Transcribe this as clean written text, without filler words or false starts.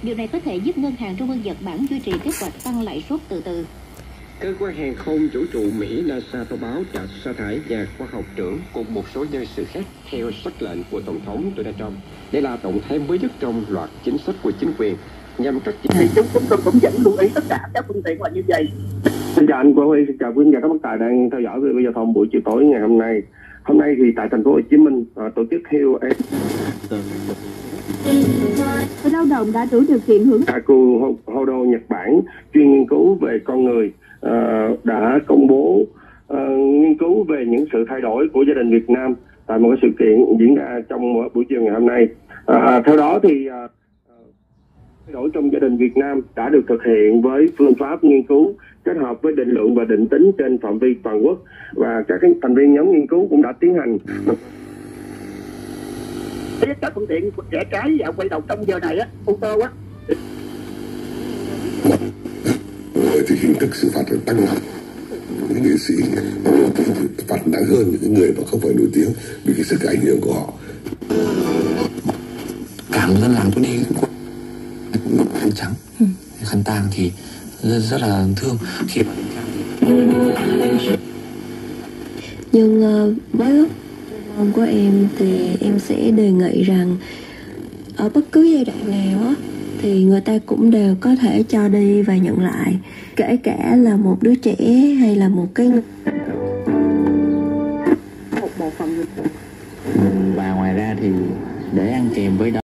Điều này có thể giúp Ngân hàng Trung ương Nhật Bản duy trì kế hoạch tăng lãi suất từ từ. Cơ quan hàng không vũ trụ Mỹ NASA thông báo đã sa thải nhà khoa học trưởng cùng một số nhân sự khác theo sắc lệnh của Tổng thống Donald Trump. Đây là động thái mới nhất trong loạt chính sách của chính quyền nhằm cắt giảm. Thì chúng tôi cũng vẫn lưu ý tất cả các phương tiện là như vậy. Xin chào anh Quang Huy, xin chào quý khán giả các bác tài đang theo dõi về giao thông buổi chiều tối ngày hôm nay. Hôm nay thì tại thành phố Hồ Chí Minh tổ chức Hill Người lao động đã đủ điều kiện hưởng Hodo Nhật Bản chuyên nghiên cứu về con người đã công bố nghiên cứu về những sự thay đổi của gia đình Việt Nam tại một cái sự kiện diễn ra trong buổi chiều ngày hôm nay. Theo đó thì thay đổi trong gia đình Việt Nam đã được thực hiện với phương pháp nghiên cứu kết hợp với định lượng và định tính trên phạm vi toàn quốc, và các thành viên nhóm nghiên cứu cũng đã tiến hành các phương tiện rẽ trái và quay đầu trong giờ này ô tô thì hình thức xử phạt phải tăng hẳn. Những nghệ sĩ phạt nặng hơn những người mà không phải nổi tiếng vì cái sức ảnh hưởng của họ. Cả một dân làng có đi khăn trắng, khăn tang thì rất là thương khi mà nhưng với góc mong của em thì em sẽ đề nghị rằng ở bất cứ giai đoạn nào thì người ta cũng đều có thể cho đi và nhận lại, kể cả là một đứa trẻ hay là một cái một phần. Và ngoài ra thì để ăn kèm với đó